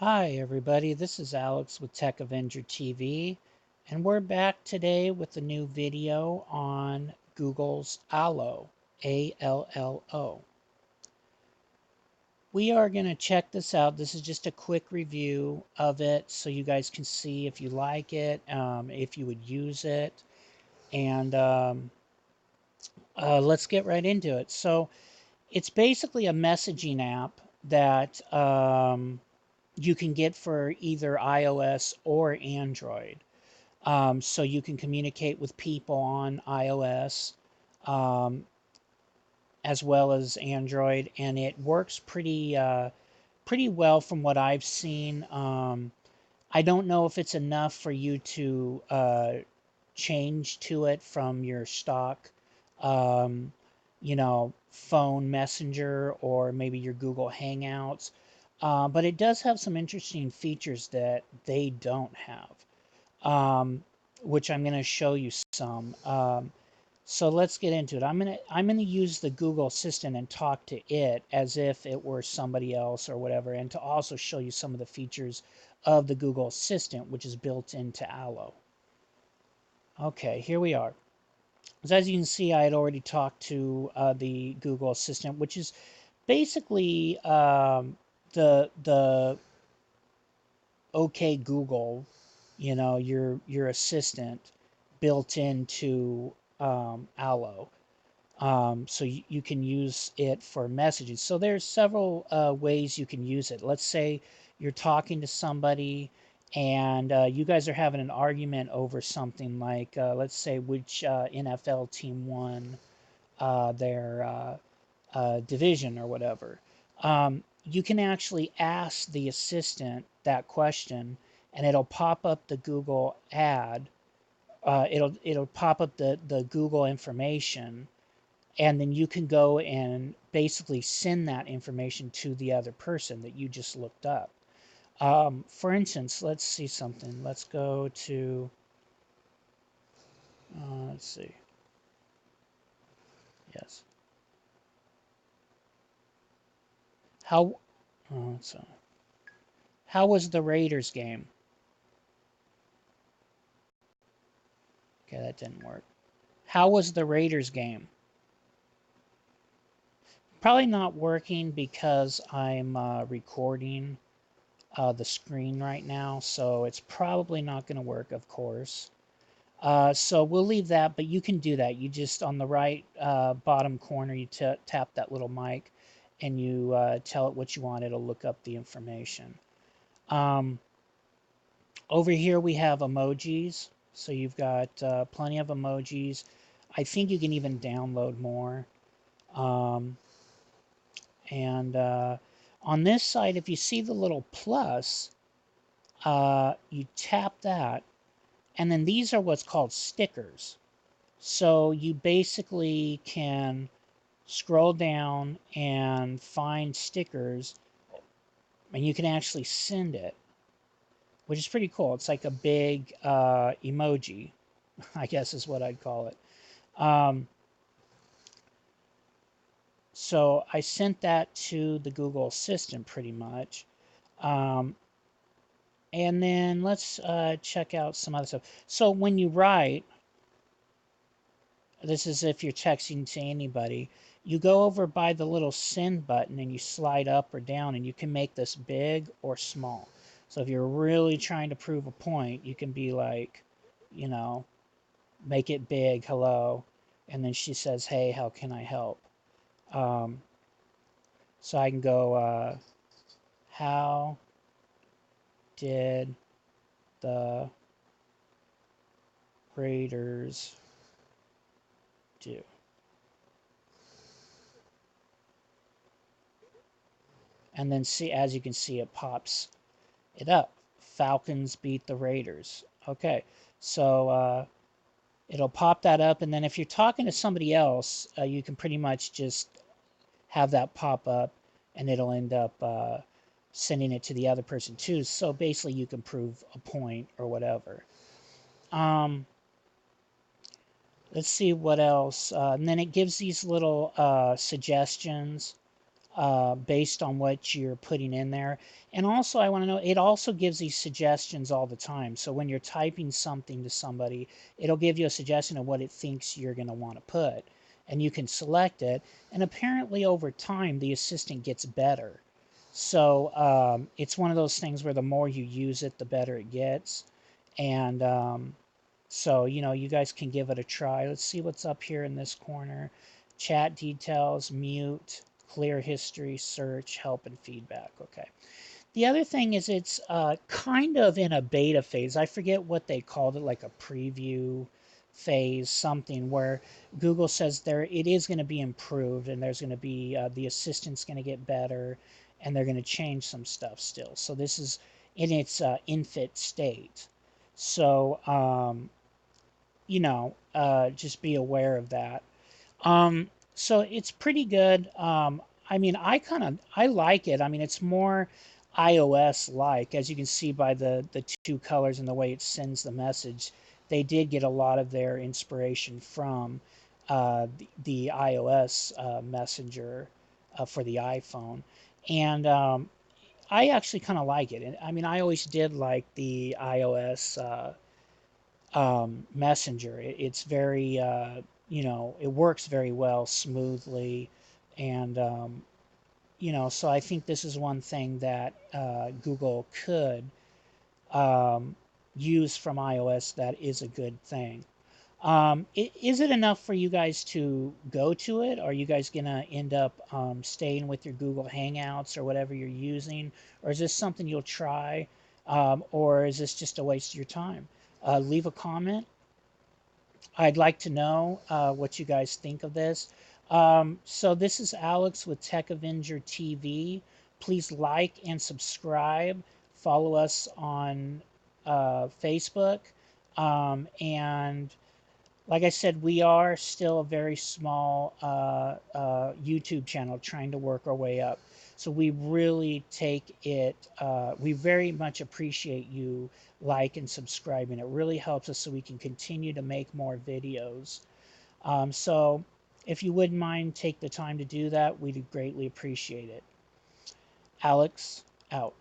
Hi everybody, this is Alex with Tech Avenger TV, and we're back today with a new video on Google's Allo, A-L-L-O. We are going to check this out. This is just a quick review of it so you guys can see if you like it, if you would use it, and let's get right into it. So it's basically a messaging app that you can get for either iOS or Android. So you can communicate with people on iOS um, as well as Android, and it works pretty well from what I've seen. I don't know if it's enough for you to change to it from your stock, um, phone messenger or maybe your Google Hangouts. But it does have some interesting features that they don't have, um, which I'm going to show you some. So let's get into it. I'm gonna use the Google Assistant and talk to it as if it were somebody else or whatever, and to also show you some of the features of the Google Assistant, which is built into Allo. Okay, here we are. So as you can see, I had already talked to the Google Assistant, which is basically the OK Google, your assistant built into Allo. So you can use it for messaging. So there's several ways you can use it. Let's say you're talking to somebody and you guys are having an argument over something like, let's say, which NFL team won their division or whatever. You can actually ask the assistant that question, and it'll pop up the Google ad. It'll pop up the Google information, and then you can go and basically send that information to the other person that you just looked up. For instance, let's see something. Let's go to, let's see, yes. How, so, how was the Raiders game? Okay, that didn't work. How was the Raiders game? Probably not working because I'm recording the screen right now, so it's probably not going to work, of course. So we'll leave that, but you can do that. You just, on the right bottom corner, you tap that little mic and you tell it what you want. It'll look up the information. Um, Over here we have emojis. So you've got plenty of emojis. I think you can even download more. Um, and on this side, if you see the little plus, you tap that. And then these are what's called stickers. So you basically can scroll down and find stickers, and you can actually send it, which is pretty cool. It's like a big emoji, I guess is what I'd call it. Um, so I sent that to the Google Assistant pretty much. Um, and then let's check out some other stuff. So when you write, this is if you're texting to anybody, you go over by the little send button and you slide up or down, and you can make this big or small. So if you're really trying to prove a point, you can be like, you know, make it big, hello, and then she says, hey, how can I help? Um, so I can go, how did the Raiders do? And then see, as you can see, it pops it up. Falcons beat the Raiders. Okay, so it'll pop that up, and then if you're talking to somebody else, you can pretty much just have that pop up, and it'll end up sending it to the other person too. So basically, you can prove a point or whatever. Um, let's see what else. And then it gives these little suggestions. based on what you're putting in there. And also, I want to know, it also gives these suggestions all the time. So when you're typing something to somebody, it'll give you a suggestion of what it thinks you're going to want to put. And you can select it. And apparently, over time, the assistant gets better. So it's one of those things where the more you use it, the better it gets. And so, you guys can give it a try. Let's see what's up here in this corner. Chat details, mute, clear history, search, help, and feedback. Okay. The other thing is it's kind of in a beta phase. I forget what they called it, like a preview phase, something where Google says it is going to be improved and there's going to be the assistant's going to get better and they're going to change some stuff still. So this is in its infant state. So just be aware of that. So it's pretty good. I mean, I like it. I mean, it's more iOS like, as you can see by the two colors and the way it sends the message. They did get a lot of their inspiration from the iOS messenger for the iPhone, and I actually kind of like it. And I mean, I always did like the iOS messenger. It's very, it works very well, smoothly, and so I think this is one thing that Google could um, use from iOS that is a good thing. Is it enough for you guys to go to it? Are you guys gonna end up staying with your Google Hangouts or whatever you're using, or is this something you'll try, or is this just a waste of your time? Leave a comment. I'd like to know what you guys think of this. So this is Alex with Tech Avenger TV. Please like and subscribe. Follow us on Facebook. And like I said, we are still a very small YouTube channel trying to work our way up. So we really take it, we very much appreciate you like and subscribing. It really helps us so we can continue to make more videos. So if you wouldn't mind, take the time to do that. We'd greatly appreciate it. Alex, out.